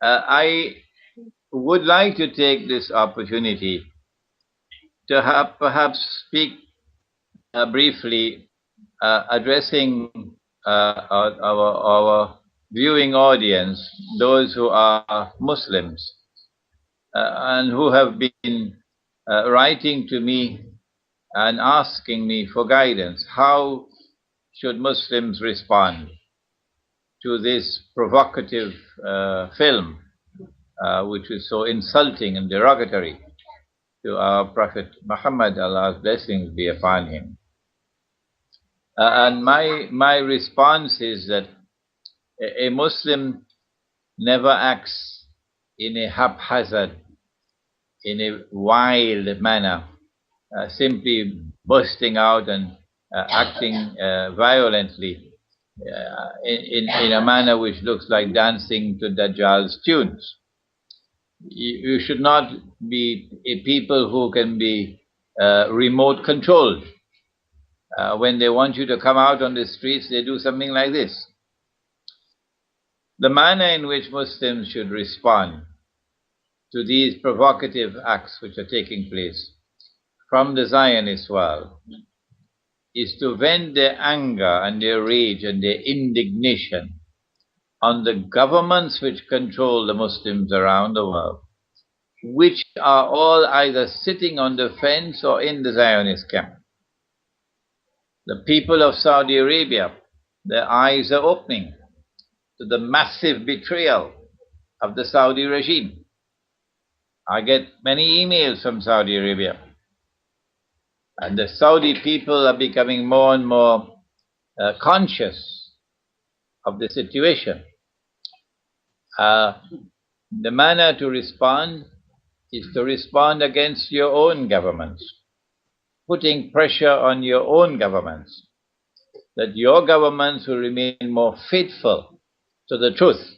I would like to take this opportunity to have perhaps speak briefly, addressing our viewing audience, those who are Muslims and who have been writing to me and asking me for guidance. How should Muslims respond to this provocative film, which is so insulting and derogatory to our Prophet Muhammad, Allah's blessings be upon him? And my response is that a Muslim never acts in a haphazard, in a wild manner, simply bursting out and acting violently in a manner which looks like dancing to Dajjal's tunes. You should not be a people who can be remote controlled. When they want you to come out on the streets, they do something like this. The manner in which Muslims should respond to these provocative acts which are taking place from the Zionist world is to vent their anger and their rage and their indignation on the governments which control the Muslims around the world, which are all either sitting on the fence or in the Zionist camp. The people of Saudi Arabia, their eyes are opening to the massive betrayal of the Saudi regime. I get many emails from Saudi Arabia, and the Saudi people are becoming more and more conscious of the situation. The manner to respond is to respond against your own governments, putting pressure on your own governments, that your governments will remain more faithful to the truth,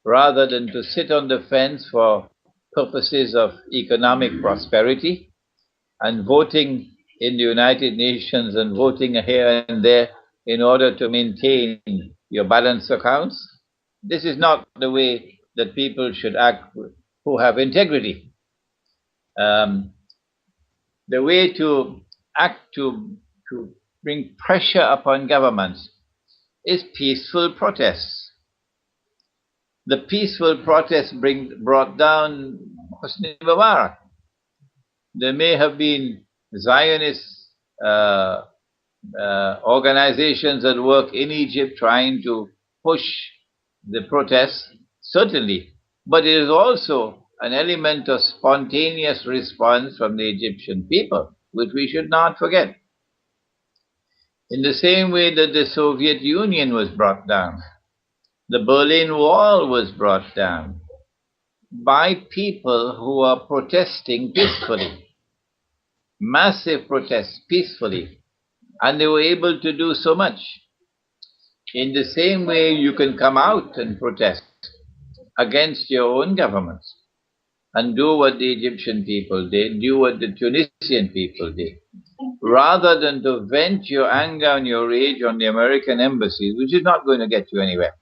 rather than to sit on the fence for purposes of economic prosperity and voting in the United Nations and voting here and there in order to maintain your balance accounts. This is not the way that people should act who have integrity. The way to act to bring pressure upon governments is peaceful protests. The peaceful protests brought down Hosni Mubarak. There may have been Zionist organizations that work in Egypt trying to push the protests, certainly, but it is also an element of spontaneous response from the Egyptian people, which we should not forget. In the same way that the Soviet Union was brought down, the Berlin Wall was brought down by people who are protesting peacefully. Massive protests peacefully, and they were able to do so much. In the same way, you can come out and protest against your own governments and do what the Egyptian people did, do what the Tunisian people did, rather than to vent your anger and your rage on the American embassies, which is not going to get you anywhere,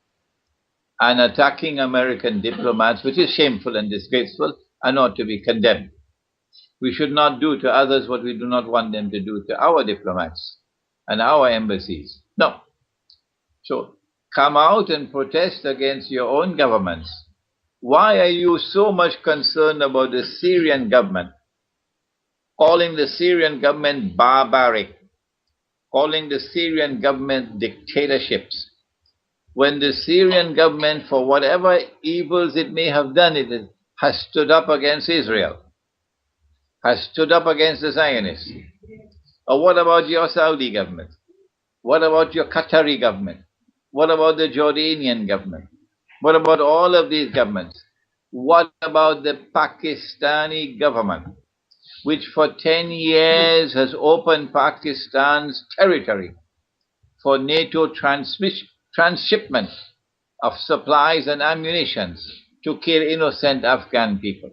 and attacking American diplomats, which is shameful and disgraceful and ought to be condemned. We should not do to others what we do not want them to do to our diplomats and our embassies. No. So come out and protest against your own governments. Why are you so much concerned about the Syrian government, calling the Syrian government barbaric, calling the Syrian government dictatorships, when the Syrian government, for whatever evils it may have done, it has stood up against Israel, has stood up against the Zionists? Or what about your Saudi government? What about your Qatari government? What about the Jordanian government? What about all of these governments? What about the Pakistani government, which for 10 years has opened Pakistan's territory for NATO transshipment of supplies and ammunition to kill innocent Afghan people?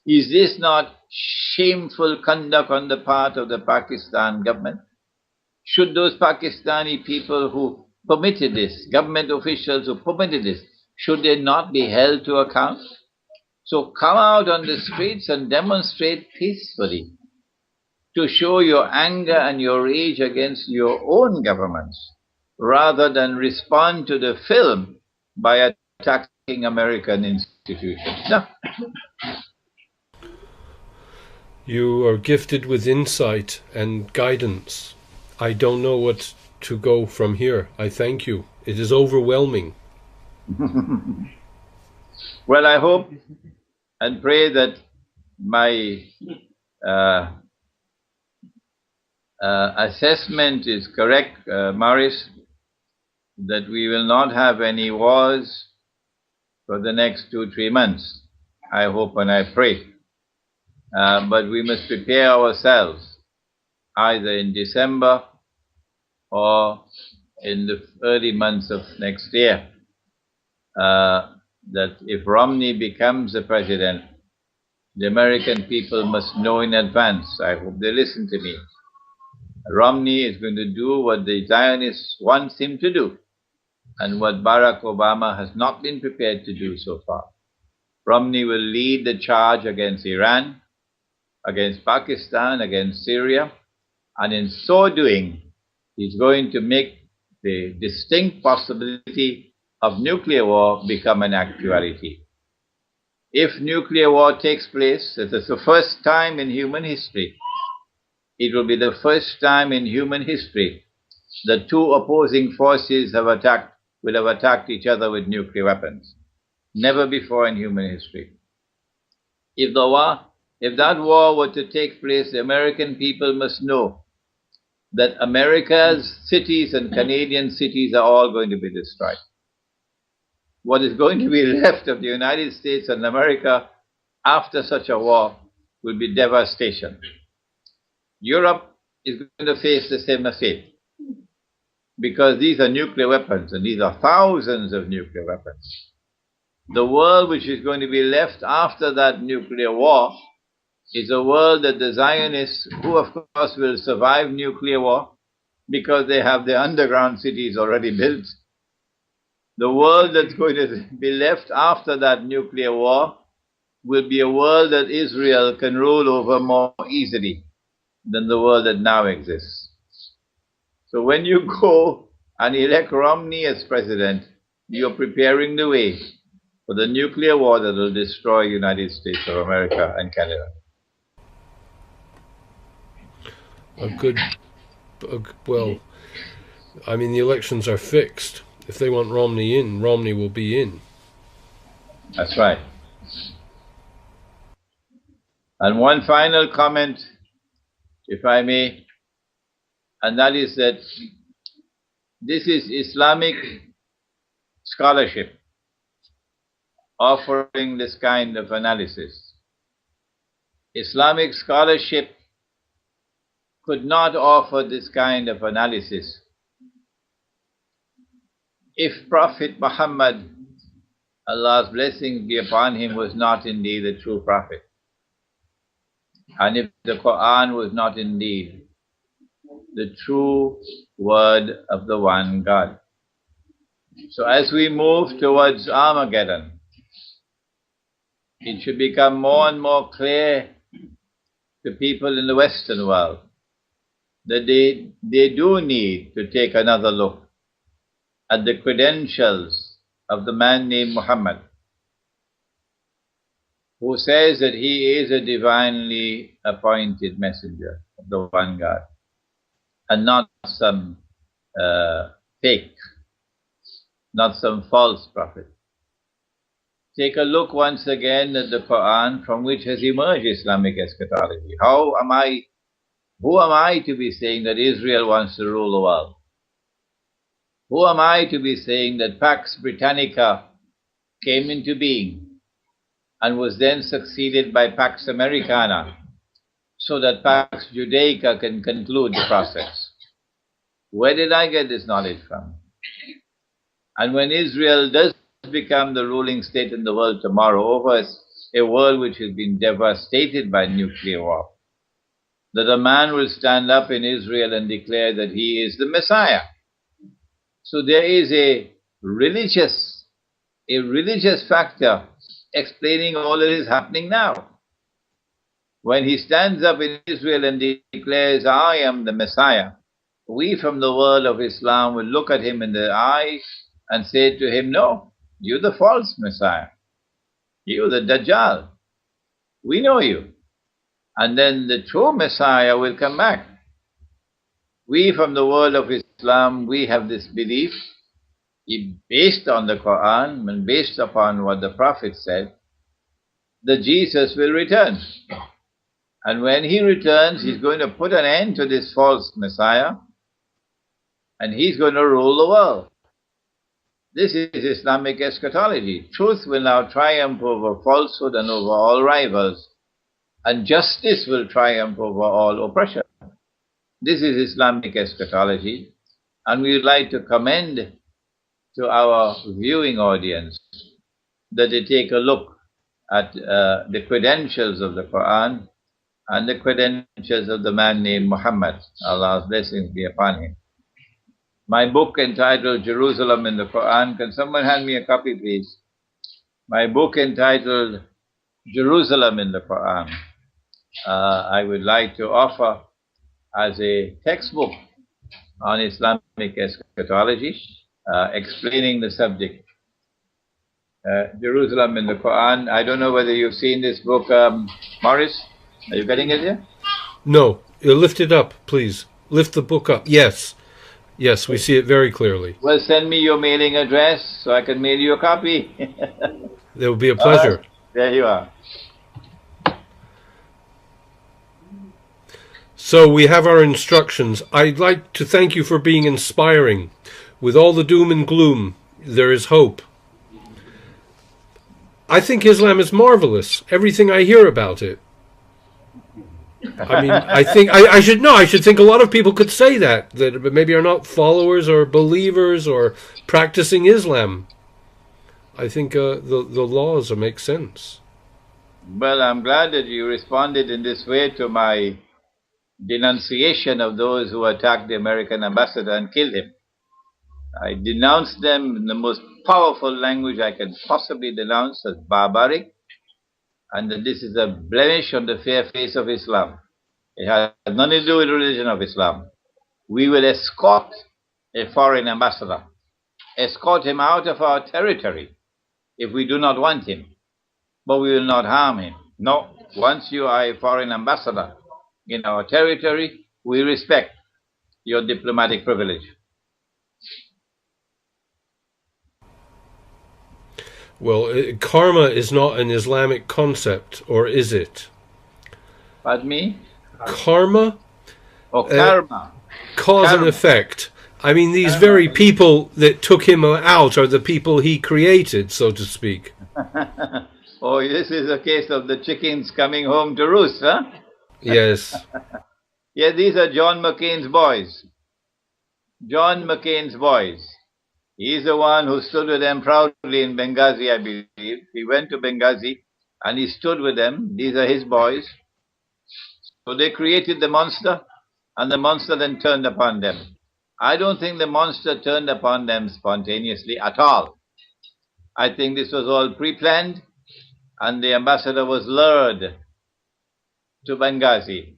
Is this not shameful conduct on the part of the Pakistan government? Should those Pakistani people who permitted this, government officials who permitted this, Should they not be held to account? So come out on the streets and demonstrate peacefully to show your anger and your rage against your own governments, rather than respond to the film by attacking American institutions. No. You are gifted with insight and guidance. I don't know what to go from here. I thank you. It is overwhelming. Well, I hope and pray that my assessment is correct, Maurice, that we will not have any wars for the next 2-3 months. I hope and I pray. But we must prepare ourselves either in December or in the early months of next year, that if Romney becomes the president, the American people must know in advance. I hope they listen to me. Romney is going to do what the Zionists want him to do, and what Barack Obama has not been prepared to do so far. Romney will lead the charge against Iran, against Pakistan, against Syria, and in so doing, he's going to make the distinct possibility of nuclear war become an actuality. If nuclear war takes place, it is the first time in human history. It will be the first time in human history that two opposing forces will have attacked each other with nuclear weapons. Never before in human history. If that war were to take place, the American people must know that America's cities and Canadian cities are all going to be destroyed. What is going to be left of the United States and America after such a war will be devastation. Europe is going to face the same fate, because these are nuclear weapons, and these are thousands of nuclear weapons. The world which is going to be left after that nuclear war is a world that the Zionists, who of course will survive nuclear war because they have their underground cities already built, the world that's going to be left after that nuclear war will be a world that Israel can rule over more easily than the world that now exists. So when you go and elect Romney as president, you're preparing the way for the nuclear war that will destroy the United States of America and Canada. Well, I mean, the elections are fixed. If they want Romney in, Romney will be in. That's right. And one final comment, if I may, and that is that this is Islamic scholarship offering this kind of analysis. Islamic scholarship could not offer this kind of analysis if Prophet Muhammad, Allah's blessings be upon him, was not indeed the true prophet, and if the Quran was not indeed the true word of the one God. So as we move towards Armageddon, it should become more and more clear to people in the Western world that they do need to take another look at the credentials of the man named Muhammad, who says that he is a divinely appointed messenger of the one God, and not some fake, not some false prophet. Take a look once again at the Quran, from which has emerged Islamic eschatology. Who am I to be saying that Israel wants to rule the world? Who am I to be saying that Pax Britannica came into being and was then succeeded by Pax Americana, so that Pax Judaica can conclude the process? Where did I get this knowledge from? And when Israel does become the ruling state in the world tomorrow, over a world which has been devastated by nuclear war, that a man will stand up in Israel and declare that he is the Messiah. So there is a religious a religious factor explaining all that is happening now. When he stands up in Israel and declares, I am the Messiah, we from the world of Islam will look at him in the eyes and say to him, no, you're the false Messiah. You're the Dajjal. We know you. And then the true Messiah will come back. We from the world of Islam, we have this belief, based on the Quran and based upon what the Prophet said, that Jesus will return. And when he returns, he's going to put an end to this false Messiah, and he's going to rule the world. This is Islamic eschatology. Truth will now triumph over falsehood and over all rivals, and justice will triumph over all oppression. This is Islamic eschatology, and we would like to commend to our viewing audience that they take a look at the credentials of the Quran and the credentials of the man named Muhammad. Allah's blessings be upon him. My book entitled Jerusalem in the Quran, can someone hand me a copy, please? My book entitled Jerusalem in the Quran, I would like to offer as a textbook on Islamic eschatology, explaining the subject. Jerusalem in the Quran. I don't know whether you've seen this book, Morris. Are you getting it here? No. Lift it up, please. Lift the book up. Yes. Yes, we see it very clearly. Well, send me your mailing address so I can mail you a copy. It will be a pleasure. There you are. So we have our instructions. I'd like to thank you for being inspiring. With all the doom and gloom, there is hope. I think Islam is marvelous. Everything I hear about it. I mean, I should think a lot of people could say that maybe are not followers or believers or practicing Islam. I think the laws make sense. Well, I'm glad that you responded in this way to my denunciation of those who attacked the American ambassador and killed him. I denounced them in the most powerful language I can possibly denounce as barbaric, and that this is a blemish on the fair face of Islam. It has nothing to do with the religion of Islam. We will escort a foreign ambassador, escort him out of our territory if we do not want him, but we will not harm him. No, once you are a foreign ambassador in our territory, we respect your diplomatic privilege. Well, karma is not an Islamic concept, or is it? Pardon me? Karma? Oh, karma. Cause Karma. and effect. I mean, these very people that took him out are the people he created, so to speak. Oh, this is a case of the chickens coming home to roost, huh? Yes. Yeah, these are John McCain's boys. John McCain's boys. He's the one who stood with them proudly in Benghazi, I believe. He went to Benghazi and he stood with them. These are his boys. So they created the monster, and the monster then turned upon them. I don't think the monster turned upon them spontaneously at all. I think this was all pre-planned, and the ambassador was lured to Benghazi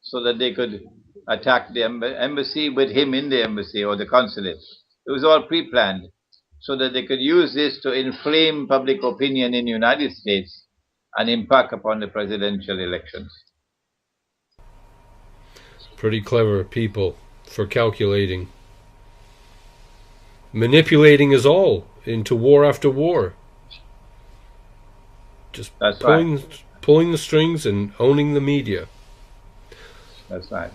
so that they could attack the embassy with him in the embassy or the consulate. It was all pre-planned so that they could use this to inflame public opinion in the United States and impact upon the presidential elections. Pretty clever people for calculating. Manipulating us all into war after war. Just pulling the strings and owning the media. That's right.